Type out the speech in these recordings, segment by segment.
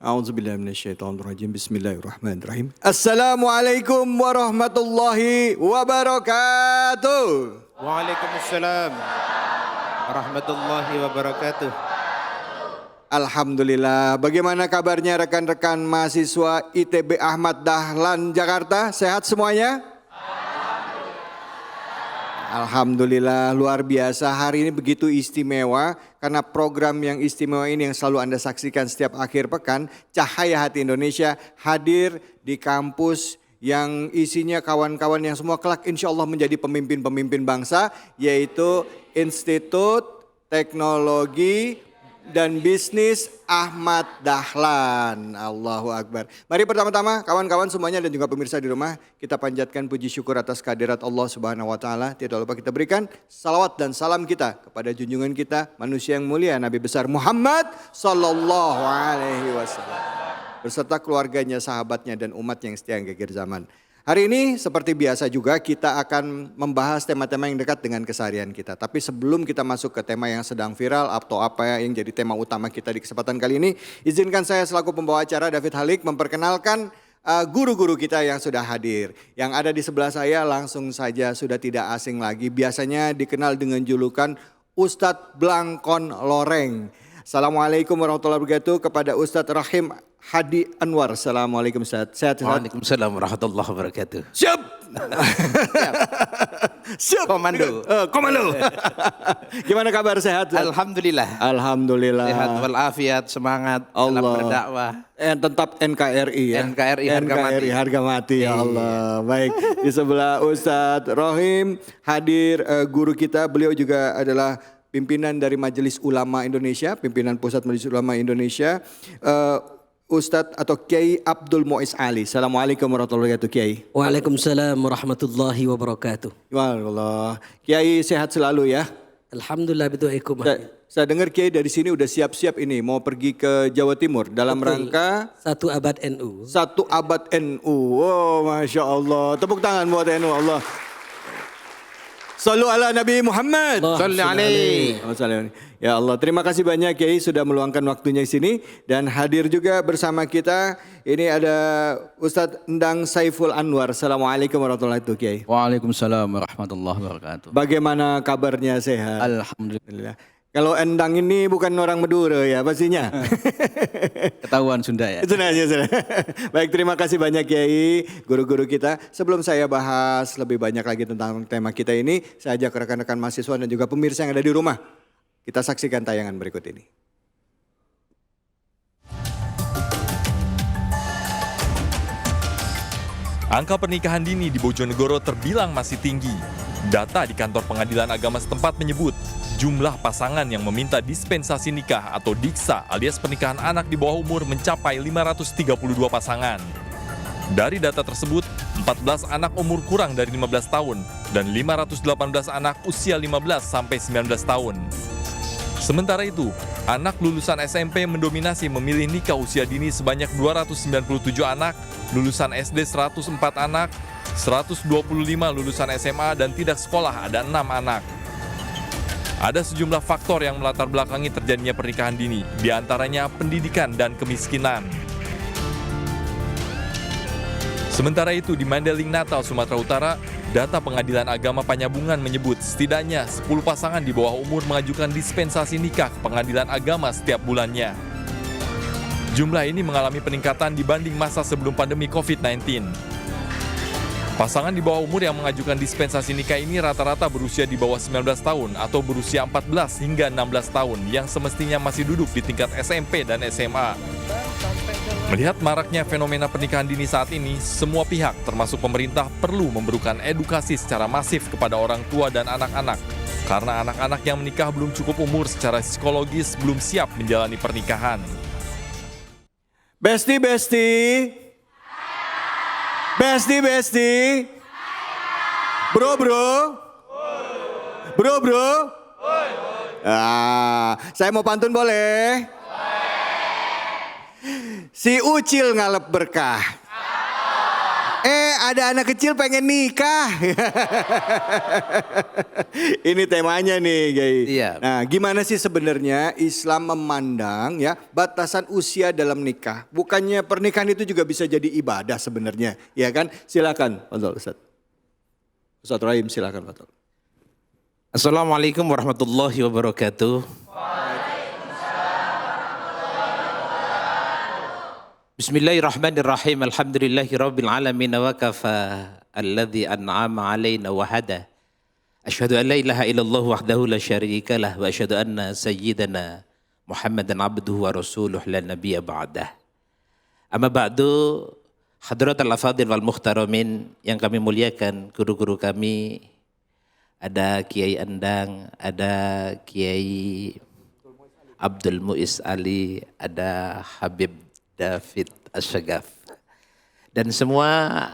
A'udzubillahi minasyaitonirrajim. Bismillahirrahmanirrahim. Assalamualaikum warahmatullahi wabarakatuh. Waalaikumsalam warahmatullahi wabarakatuh. Alhamdulillah. Bagaimana kabarnya rekan-rekan mahasiswa ITB Ahmad Dahlan Jakarta? Sehat semuanya? Alhamdulillah, luar biasa. Hari ini begitu istimewa karena program yang istimewa ini yang selalu Anda saksikan setiap akhir pekan, Cahaya Hati Indonesia hadir di kampus yang isinya kawan-kawan yang semua kelak insya Allah menjadi pemimpin-pemimpin bangsa, yaitu Institut Teknologi dan Bisnis Ahmad Dahlan. Allahu Akbar. Mari pertama-tama kawan-kawan semuanya dan juga pemirsa di rumah, kita panjatkan puji syukur atas kehadirat Allah Subhanahu wa taala. Tidak lupa kita berikan salawat dan salam kita kepada junjungan kita, manusia yang mulia, Nabi besar Muhammad sallallahu alaihi wasallam beserta keluarganya, sahabatnya dan umatnya yang setia hingga akhir zaman. Hari ini seperti biasa juga kita akan membahas tema-tema yang dekat dengan keseharian kita. Tapi sebelum kita masuk ke tema yang sedang viral atau apa yang jadi tema utama kita di kesempatan kali ini, izinkan saya selaku pembawa acara David Halik memperkenalkan guru-guru kita yang sudah hadir. Yang ada di sebelah saya langsung saja sudah tidak asing lagi. Biasanya dikenal dengan julukan Ustadz Blangkon Loreng. Assalamualaikum warahmatullahi wabarakatuh kepada Ustadz Rahim Hadi Anwar. Assalamualaikum Ustadz. Sehat. Waalaikumsalam warahmatullahi wabarakatuh. Siap. Siap. Komando. Komando. Gimana kabar, sehat? Alhamdulillah. Alhamdulillah. Sehat walafiat, semangat dalam Allah. berdakwah. Tetap NKRI ya. NKRI harga mati. Harga mati ya Allah. Baik, di sebelah Ustadz Rohim hadir guru kita. Beliau juga adalah pimpinan dari Majelis Ulama Indonesia, pimpinan Pusat Majelis Ulama Indonesia. Ustadz atau Kiai Abdul Muiz Ali. Assalamualaikum warahmatullahi wabarakatuh Kiai. Waalaikumsalam warahmatullahi wabarakatuh. Wallah. Kiai sehat selalu ya. Alhamdulillah bidu'ikum. Saya dengar Kiai dari sini udah siap-siap ini mau pergi ke Jawa Timur dalam rangka Satu Abad NU. Satu Abad NU. Oh, Masya Allah. Tepuk tangan buat NU Allah. Sallu ala Nabi Muhammad. Salli alaihi. Ya Allah, terima kasih banyak Kiai sudah meluangkan waktunya di sini dan hadir juga bersama kita. Ini ada Ustadz Endang Saiful Anwar. Assalamualaikum warahmatullahi wabarakatuh Kiai. Waalaikumsalam warahmatullahi wabarakatuh. Bagaimana kabarnya, sehat? Alhamdulillah. Kalau Endang ini bukan orang Madura ya pastinya. Ketahuan Sunda ya. Sudah. Baik, terima kasih banyak Kiai, guru-guru kita. Sebelum saya bahas lebih banyak lagi tentang tema kita ini, saya ajak rekan-rekan mahasiswa dan juga pemirsa yang ada di rumah. Kita saksikan tayangan berikut ini. Angka pernikahan dini di Bojonegoro terbilang masih tinggi. Data di kantor pengadilan agama setempat menyebut jumlah pasangan yang meminta dispensasi nikah atau diksa alias pernikahan anak di bawah umur mencapai 532 pasangan. Dari data tersebut, 14 anak umur kurang dari 15 tahun dan 518 anak usia 15 sampai 19 tahun. Sementara itu, anak lulusan SMP mendominasi memilih nikah usia dini sebanyak 297 anak, lulusan SD 104 anak, 125 lulusan SMA dan tidak sekolah ada 6 anak. Ada sejumlah faktor yang melatar belakangi terjadinya pernikahan dini, diantaranya pendidikan dan kemiskinan. Sementara itu di Mandeling Natal, Sumatera Utara, data Pengadilan Agama Panyabungan menyebut setidaknya 10 pasangan di bawah umur mengajukan dispensasi nikah ke Pengadilan Agama setiap bulannya. Jumlah ini mengalami peningkatan dibanding masa sebelum pandemi COVID-19. Pasangan di bawah umur yang mengajukan dispensasi nikah ini rata-rata berusia di bawah 19 tahun atau berusia 14 hingga 16 tahun yang semestinya masih duduk di tingkat SMP dan SMA. Melihat maraknya fenomena pernikahan dini saat ini, semua pihak termasuk pemerintah perlu memberikan edukasi secara masif kepada orang tua dan anak-anak. Karena anak-anak yang menikah belum cukup umur secara psikologis belum siap menjalani pernikahan. Besti. Bro. Saya mau pantun boleh? Si Ucil ngalep berkah. Ada anak kecil pengen nikah. Ini temanya nih, Gai. Iya. Nah, gimana sih sebenarnya Islam memandang ya batasan usia dalam nikah? Bukannya pernikahan itu juga bisa jadi ibadah sebenarnya, ya kan? Silakan, Fadol Ustaz. Ustaz Rahim, silakan, Fadol. Assalamualaikum warahmatullahi wabarakatuh. Bismillahirrahmanirrahim. Alhamdulillahi rabbil alamin wa kafa alladzi an'ama alaina wa hada. Asyhadu an la ilaha illallah wahdahu la syarika lah wa asyhadu anna sayyidana Muhammadan abduhu wa rasuluh la nabiyya ba'dah. Amma ba'du, hadratul afadhil wal muhtaramin yang kami muliakan, guru-guru kami, ada Kiai Endang, ada Kiai Abdul Muiz Ali, ada Habib David Asyagaf, dan semua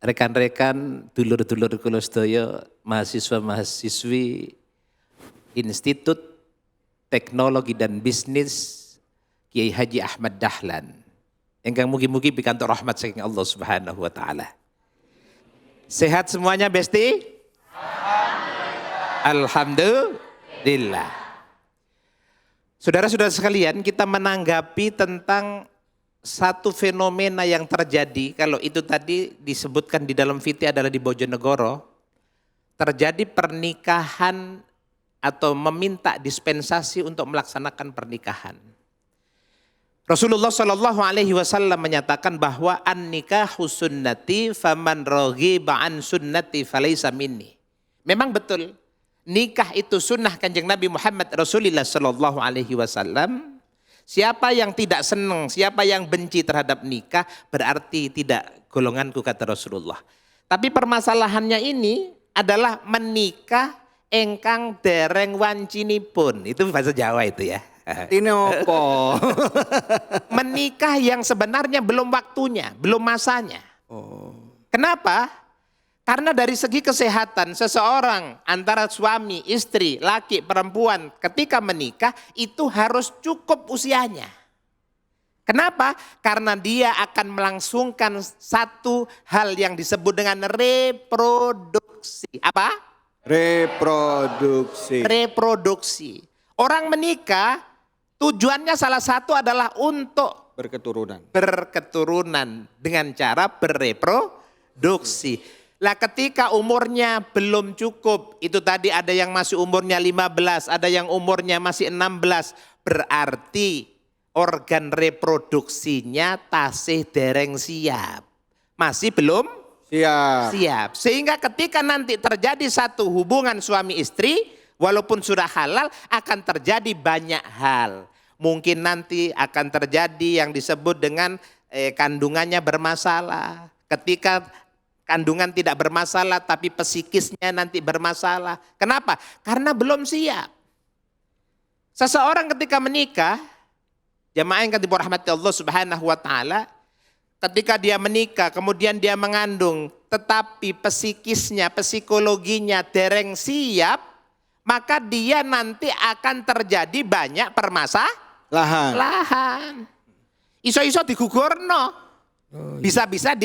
rekan-rekan, dulur-dulur kula sedaya, mahasiswa-mahasiswi Institut Teknologi dan Bisnis Kiai Haji Ahmad Dahlan, ingkang mugi-mugi pikantuk rahmat saking Allah Subhanahu wa taala. Sehat semuanya, Besti? Alhamdulillah. Saudara-saudara sekalian, kita menanggapi tentang satu fenomena yang terjadi, kalau itu tadi disebutkan di dalam fitih adalah di Bojonegoro, terjadi pernikahan atau meminta dispensasi untuk melaksanakan pernikahan. Rasulullah Shallallahu Alaihi Wasallam menyatakan bahwa an-nikahu sunnati faman raghiba an sunnati falaysa minni. Memang betul, nikah itu sunnah Kanjeng Nabi Muhammad Rasulullah Shallallahu Alaihi Wasallam. Siapa yang tidak senang, siapa yang benci terhadap nikah, berarti tidak golonganku, kata Rasulullah. Tapi permasalahannya ini adalah menikah engkang dereng wancinipun. Itu bahasa Jawa itu ya. Tinopo. Menikah yang sebenarnya belum waktunya, belum masanya. Kenapa? Karena dari segi kesehatan seseorang antara suami, istri, laki, perempuan ketika menikah itu harus cukup usianya. Kenapa? Karena dia akan melangsungkan satu hal yang disebut dengan reproduksi. Apa? Reproduksi. Reproduksi. Orang menikah tujuannya salah satu adalah untuk berketurunan dengan cara berreproduksi. Lah ketika umurnya belum cukup, itu tadi ada yang masih umurnya 15, ada yang umurnya masih 16, berarti organ reproduksinya tasih dereng siap. Masih belum siap. Sehingga ketika nanti terjadi satu hubungan suami istri, walaupun sudah halal, akan terjadi banyak hal. Mungkin nanti akan terjadi yang disebut dengan kandungannya bermasalah. Ketika kandungan tidak bermasalah tapi psikisnya nanti bermasalah. Kenapa? Karena belum siap. Seseorang ketika menikah, jamaah yang dirahmati Allah Subhanahu wa taala, ketika dia menikah kemudian dia mengandung tetapi psikisnya, psikologinya dereng siap, maka dia nanti akan terjadi banyak permasalahan. Iso-iso digugurno. Bisa-bisa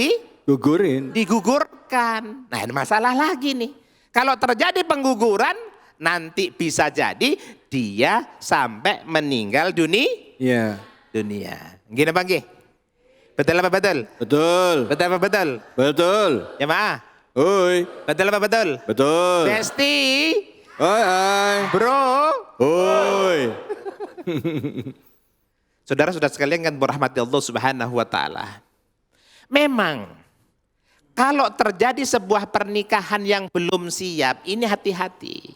digugurkan. Nah, ini masalah lagi nih. Kalau terjadi pengguguran, nanti bisa jadi dia sampai meninggal dunia. Gini Bang Gi? Betul apa betul? Betul. Betul apa betul? Betul. Ya maaf. Oi. Betul apa betul? Betul. Besti. Hai. Bro. Oi. Saudara-saudara sekalian kan berahmati Allah Subhanahu wa taala. Memang kalau terjadi sebuah pernikahan yang belum siap, ini hati-hati.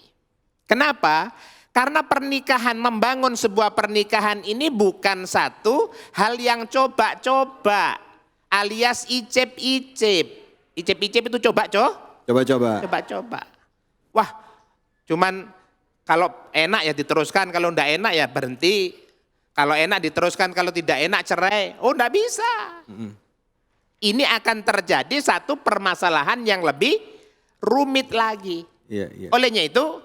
Kenapa? Karena pernikahan, membangun sebuah pernikahan ini bukan satu hal yang coba-coba, alias icip-icip. Icip-icip itu coba-coba. Wah, cuman kalau enak ya diteruskan, kalau enggak enak ya berhenti. Kalau enak diteruskan, kalau tidak enak cerai. Oh, enggak bisa. Ini akan terjadi satu permasalahan yang lebih rumit lagi. Olehnya itu,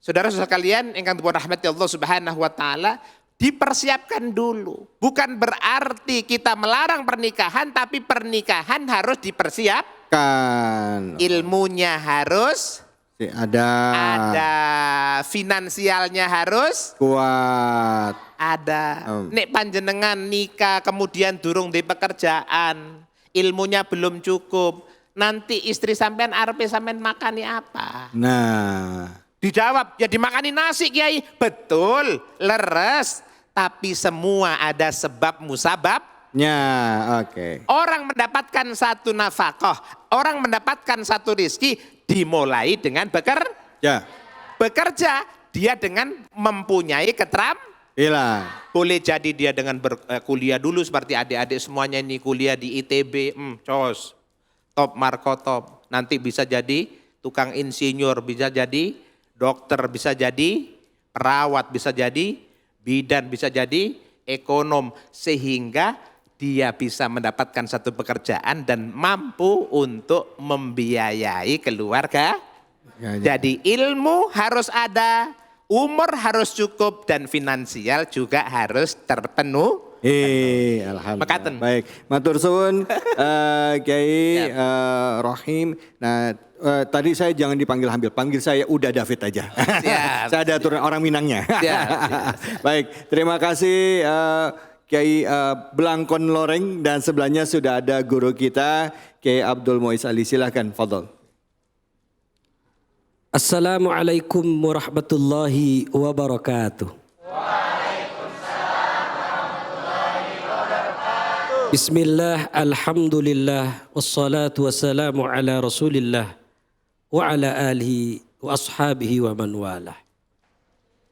saudara-saudara sekalian yang dirahmati Allah Subhanahu wa taala, dipersiapkan dulu. Bukan berarti kita melarang pernikahan, tapi pernikahan harus dipersiapkan. Kan. Ilmunya harus Ada. finansialnya harus Kuat. ada. Nek panjenengan nikah kemudian durung di pekerjaan, ilmunya belum cukup, nanti istri sampean arepe sampean makani apa? Nah. Dijawab, ya dimakani nasi Kiai. Betul, leres. Tapi semua ada sebab musababnya. Oke. Orang mendapatkan satu nafkah, orang mendapatkan satu rizki, dimulai dengan Ya. bekerja. Dia dengan mempunyai Hilang. boleh jadi dia dengan kuliah dulu seperti adik-adik semuanya ini kuliah di ITB, cos, top markotop. Nanti bisa jadi tukang insinyur, bisa jadi dokter, bisa jadi perawat, bisa jadi bidan, bisa jadi ekonom. Sehingga dia bisa mendapatkan satu pekerjaan dan mampu untuk membiayai keluarga. Jadi ilmu harus ada, umur harus cukup, dan finansial juga harus terpenuhi. Alhamdulillah. Mekaten. Baik, matur suwun Kiai Rohim. Nah, tadi saya jangan dipanggil Hambil, panggil saya udah David aja. Siap. Saya ada aturan orang Minangnya. Siap. Baik, terima kasih Kiai Blangkon Loreng, dan sebelahnya sudah ada guru kita Kiai Abdul Muiz Ali. Silakan, fadhol. Assalamualaikum warahmatullahi wabarakatuh. Bismillah, alhamdulillah, wassalatu wassalamu ala rasulillah wa ala alihi wa ashabihi wa man walah.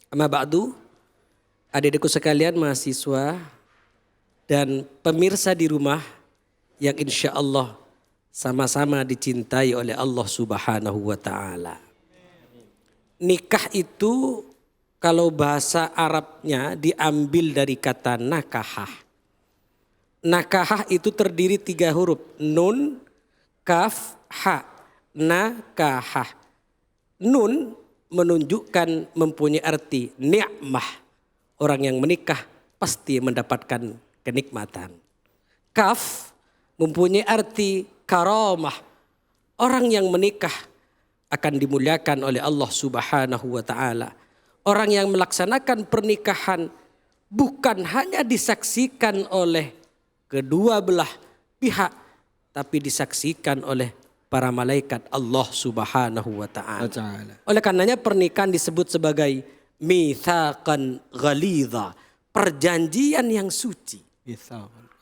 Amma ba'du, adik-adikku sekalian mahasiswa dan pemirsa di rumah yang insya Allah sama-sama dicintai oleh Allah Subhanahu wa ta'ala. Nikah itu kalau bahasa Arabnya diambil dari kata nakahah. Nakahah itu terdiri 3 huruf, nun, kaf, ha. Nakahah. Nun menunjukkan mempunyai arti ni'mah. Orang yang menikah pasti mendapatkan kenikmatan. Kaf mempunyai arti karamah. Orang yang menikah akan dimuliakan oleh Allah Subhanahu wa ta'ala. Orang yang melaksanakan pernikahan bukan hanya disaksikan oleh kedua belah pihak, tapi disaksikan oleh para malaikat Allah Subhanahu wa ta'ala. Oleh karenanya pernikahan disebut sebagai mitsaqan ghalidha, perjanjian yang suci.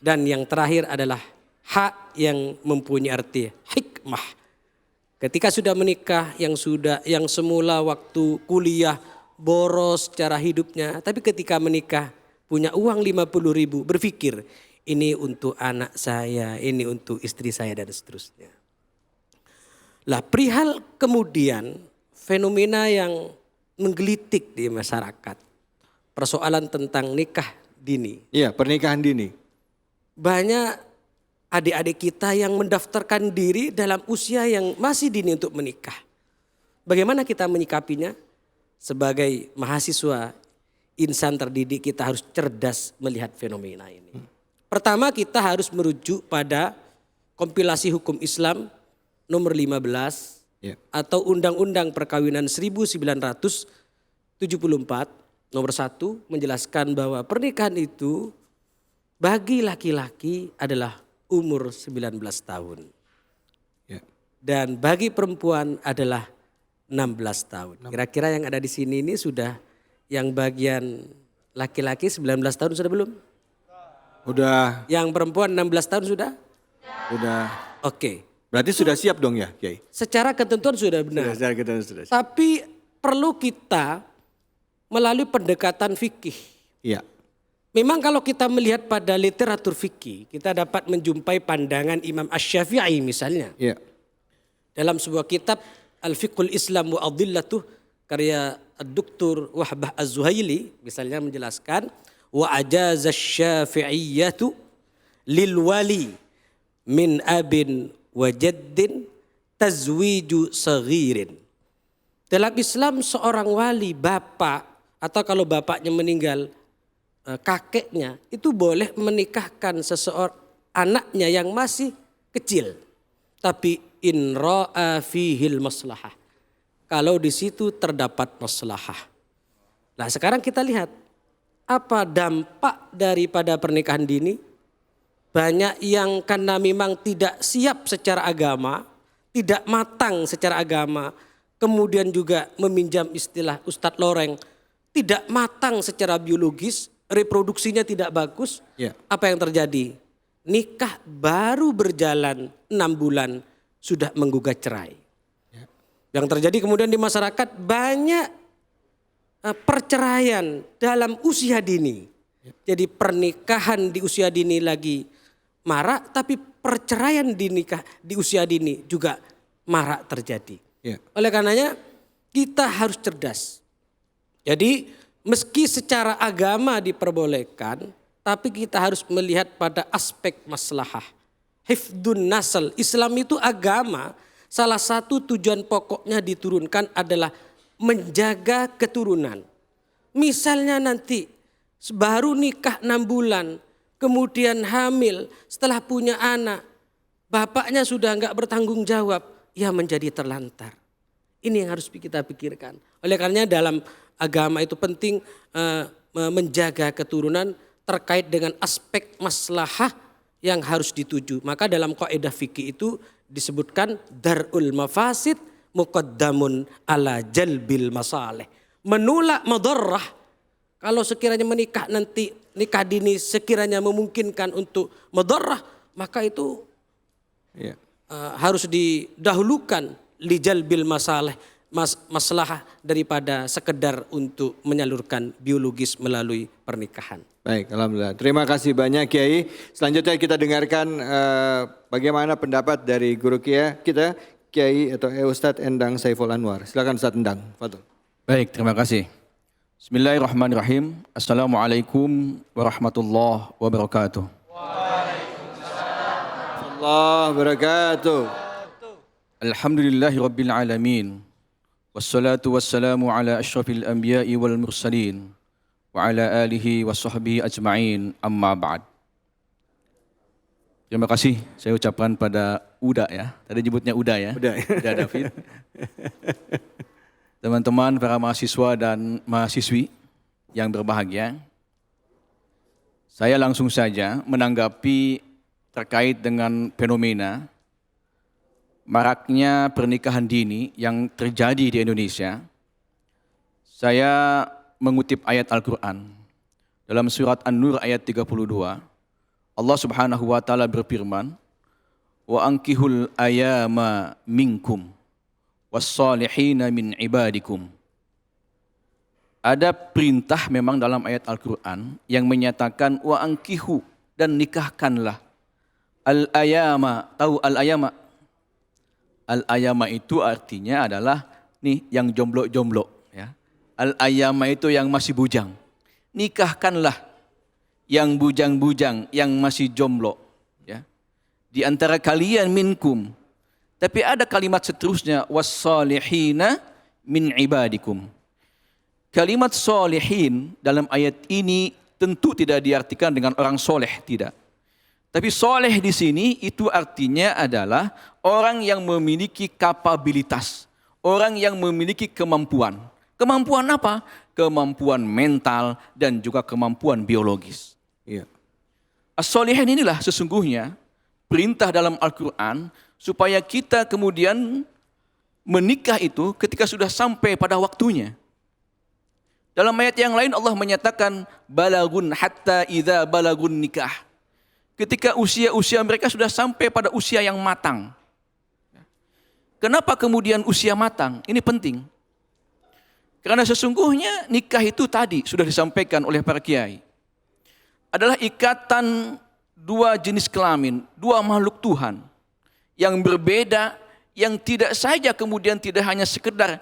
Dan yang terakhir adalah hak yang mempunyai arti hikmah. Ketika sudah menikah, yang semula waktu kuliah boros cara hidupnya, tapi ketika menikah punya uang 50.000, berpikir ini untuk anak saya, ini untuk istri saya, dan seterusnya. Lah perihal kemudian fenomena yang menggelitik di masyarakat, persoalan tentang nikah dini. Iya, pernikahan dini. Banyak adik-adik kita yang mendaftarkan diri dalam usia yang masih dini untuk menikah. Bagaimana kita menyikapinya? Sebagai mahasiswa, insan terdidik, kita harus cerdas melihat fenomena ini. Pertama, kita harus merujuk pada kompilasi hukum Islam nomor 15 atau Undang-Undang Perkawinan 1974 nomor 1 menjelaskan bahwa pernikahan itu bagi laki-laki adalah umur 19 tahun. Dan bagi perempuan adalah 16 tahun. Kira-kira yang ada di sini ini sudah, yang bagian laki-laki 19 tahun sudah belum? Udah. Yang perempuan 16 tahun sudah? Udah. Oke. Berarti sudah siap dong ya, Kiai? Secara ketentuan sudah benar. Sudah siap. Tapi perlu kita melalui pendekatan fikih. Iya. Memang kalau kita melihat pada literatur fikih, kita dapat menjumpai pandangan Imam Asy-Syafi'i misalnya. Iya. Dalam sebuah kitab Al-Fiqhul Islam wa Adillatuh karya Dr. Wahbah Az-Zuhaili misalnya menjelaskan wa ajaza asy-Syafi'iyyatu lil wali min abin wa jaddin tazwiju saghirin. Dalam Islam seorang wali bapak atau kalau bapaknya meninggal kakeknya itu boleh menikahkan seseorang anaknya yang masih kecil. Tapi in ra'a fihil maslahah. Kalau di situ terdapat maslahah. Nah, sekarang kita lihat apa dampak daripada pernikahan dini. Banyak yang karena memang tidak siap secara agama, tidak matang secara agama, kemudian juga meminjam istilah Ustadz Loreng, tidak matang secara biologis, reproduksinya tidak bagus. Ya. Apa yang terjadi? Nikah baru berjalan 6 bulan sudah menggugat cerai. Yang terjadi kemudian di masyarakat banyak perceraian dalam usia dini. Jadi pernikahan di usia dini lagi marak, tapi perceraian di usia dini juga marak terjadi. Ya. Oleh karenanya kita harus cerdas. Jadi meski secara agama diperbolehkan, tapi kita harus melihat pada aspek maslahah. Hifdun nasl. Islam itu agama, salah satu tujuan pokoknya diturunkan adalah menjaga keturunan. Misalnya nanti baru nikah 6 bulan, kemudian hamil, setelah punya anak, bapaknya sudah enggak bertanggung jawab, ya menjadi terlantar. Ini yang harus kita pikirkan. Oleh karenanya dalam agama itu penting menjaga keturunan terkait dengan aspek maslahah yang harus dituju. Maka dalam kaidah fikih itu disebutkan darul mafasid muqaddamun ala jalbil masalih. Menolak madarrah. Kalau sekiranya menikah nanti nikah dini sekiranya memungkinkan untuk madarrah, maka itu harus didahulukan lijalbil masalih, maslahah daripada sekedar untuk menyalurkan biologis melalui pernikahan. Baik, alhamdulillah. Terima kasih banyak Kiai. Selanjutnya kita dengarkan bagaimana pendapat dari guru kita, Kiai atau Ustadz Endang Saiful Anwar. Silakan Ustadz Endang. Fadhol. Baik, terima kasih. Bismillahirrahmanirrahim. Assalamualaikum warahmatullahi wabarakatuh. Allah wabarakatuh. Alhamdulillahi rabbil alamin. Wassalatu wassalamu ala asyrafil anbiya'i wal mursalin. Wa ala alihi wa sahbihi ajma'in, amma ba'd. Terima kasih saya ucapkan pada Uda ya. Tadi nyebutnya Uda ya. Uda David. Teman-teman para mahasiswa dan mahasiswi yang berbahagia. Saya langsung saja menanggapi terkait dengan fenomena maraknya pernikahan dini yang terjadi di Indonesia. Saya mengutip ayat Al-Quran. Dalam surat An-Nur ayat 32, Allah Subhanahu wa taala berfirman, "Wa ankihul ayama minkum was-salihina min ibadikum." Ada perintah memang dalam ayat Al-Quran yang menyatakan wa ankihu, dan nikahkanlah al-ayama. Tahu al-ayama? Al-ayama itu artinya adalah nih yang jomblo-jomblo. Al-ayama itu yang masih bujang. Nikahkanlah yang bujang-bujang, yang masih jomblo. Ya. Di antara kalian minkum. Tapi ada kalimat seterusnya, was-salihina min ibadikum. Kalimat salihin dalam ayat ini tentu tidak diartikan dengan orang soleh, tidak. Tapi soleh di sini itu artinya adalah orang yang memiliki kapabilitas. Orang yang memiliki kemampuan. Kemampuan apa? Kemampuan mental dan juga kemampuan biologis. Iya. As-solihin inilah sesungguhnya perintah dalam Al-Quran supaya kita kemudian menikah itu ketika sudah sampai pada waktunya. Dalam ayat yang lain Allah menyatakan balagun hatta idza balagun nikah. Ketika usia-usia mereka sudah sampai pada usia yang matang. Kenapa kemudian usia matang? Ini penting. Karena sesungguhnya nikah itu tadi sudah disampaikan oleh para kiai. Adalah ikatan dua jenis kelamin, dua makhluk Tuhan. Yang berbeda, yang tidak saja kemudian tidak hanya sekedar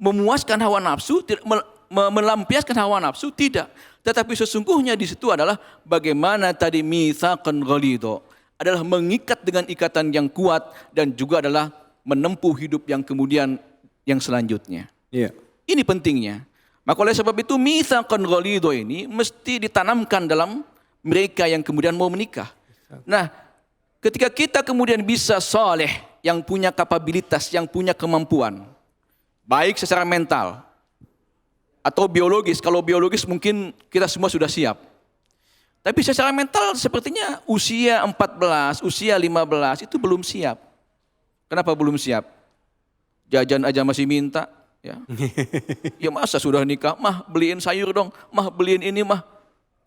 memuaskan hawa nafsu, melampiaskan hawa nafsu, tidak. Tetapi sesungguhnya di situ adalah bagaimana tadi mitsaqan ghalidho. Adalah mengikat dengan ikatan yang kuat dan juga adalah menempuh hidup yang kemudian yang selanjutnya. Iya. Ini pentingnya. Maka oleh sebab itu mitsaqan ghalidho ini mesti ditanamkan dalam mereka yang kemudian mau menikah. Nah, ketika kita kemudian bisa soleh, yang punya kapabilitas, yang punya kemampuan, baik secara mental atau biologis. Kalau biologis mungkin kita semua sudah siap. Tapi secara mental sepertinya usia 14, usia 15 itu belum siap. Kenapa belum siap? Jajan aja masih minta. Ya. Ya masa sudah nikah, mah beliin sayur dong, mah beliin ini mah.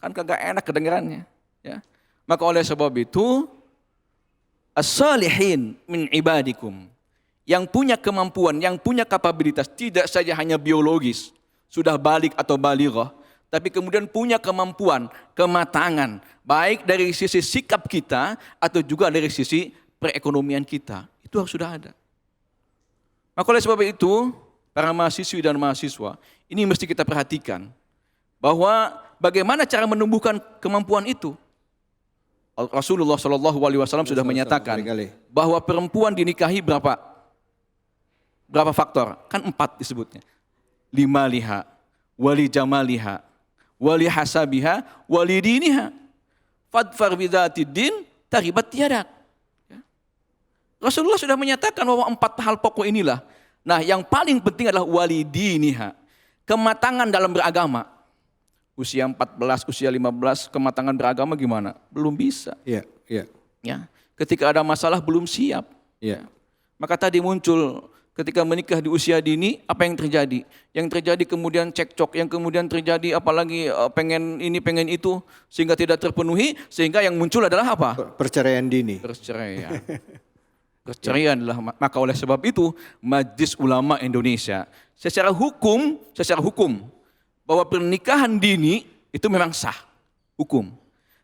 Kan kagak enak kedengarannya. Ya. Maka oleh sebab itu, as-salihin min ibadikum. Yang punya kemampuan, yang punya kapabilitas, tidak saja hanya biologis, sudah balik atau balighah, tapi kemudian punya kemampuan, kematangan, baik dari sisi sikap kita atau juga dari sisi perekonomian kita. Itu harus sudah ada. Maka oleh sebab itu, para mahasiswi dan mahasiswa, ini mesti kita perhatikan bahwa bagaimana cara menumbuhkan kemampuan itu. Rasulullah SAW sudah menyatakan bahwa perempuan dinikahi berapa faktor? Kan 4 disebutnya. 5 liha, wali jamaliha, wali hasabiha, wali diniha. Fadfar bidzatid din taribat yadak. Rasulullah sudah menyatakan bahwa 4 hal pokok inilah. Nah, yang paling penting adalah walidiniha, kematangan dalam beragama. Usia 14, usia 15, kematangan beragama gimana? Belum bisa. Iya, iya. Ya, ketika ada masalah belum siap. Iya. Maka tadi muncul ketika menikah di usia dini, apa yang terjadi? Yang terjadi kemudian cekcok, yang kemudian terjadi apalagi pengen ini, pengen itu, sehingga tidak terpenuhi, sehingga yang muncul adalah apa? Perceraian dini. Perceraian. Perceraian adalah, maka oleh sebab itu Majelis Ulama Indonesia secara hukum bahwa pernikahan dini itu memang sah hukum.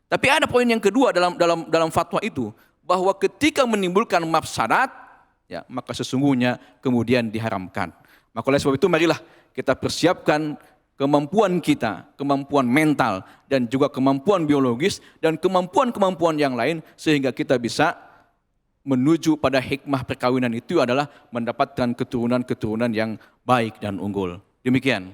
Tapi ada poin yang kedua dalam fatwa itu, bahwa ketika menimbulkan mafsadat, ya maka sesungguhnya kemudian diharamkan. Maka oleh sebab itu marilah kita persiapkan kemampuan kita, kemampuan mental dan juga kemampuan biologis dan kemampuan-kemampuan yang lain sehingga kita bisa menuju pada hikmah perkawinan itu adalah mendapatkan keturunan-keturunan yang baik dan unggul. Demikian.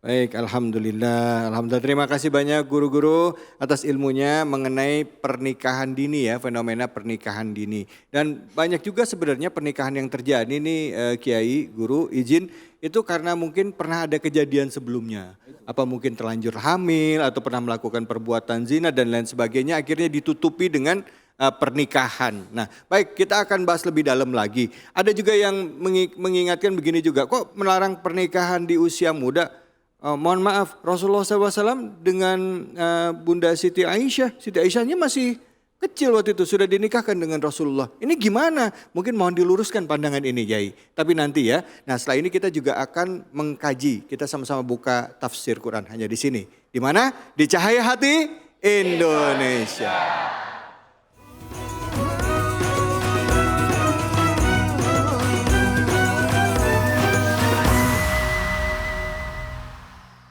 Baik, Alhamdulillah. Alhamdulillah, terima kasih banyak guru-guru atas ilmunya mengenai pernikahan dini ya, fenomena pernikahan dini. Dan banyak juga sebenarnya pernikahan yang terjadi nih Kiai, Guru, izin, itu karena mungkin pernah ada kejadian sebelumnya. Apa mungkin terlanjur hamil atau pernah melakukan perbuatan zina dan lain sebagainya, akhirnya ditutupi dengan pernikahan. Nah, baik, kita akan bahas lebih dalam lagi. Ada juga yang mengingatkan begini juga, kok melarang pernikahan di usia muda? Mohon maaf, Rasulullah SAW dengan Bunda Siti Aisyahnya masih kecil waktu itu, sudah dinikahkan dengan Rasulullah. Ini gimana? Mungkin mohon diluruskan pandangan ini, Yai. Tapi nanti ya, nah setelah ini kita juga akan mengkaji, kita sama-sama buka tafsir Quran hanya di sini. Di mana? Di Cahaya Hati Indonesia.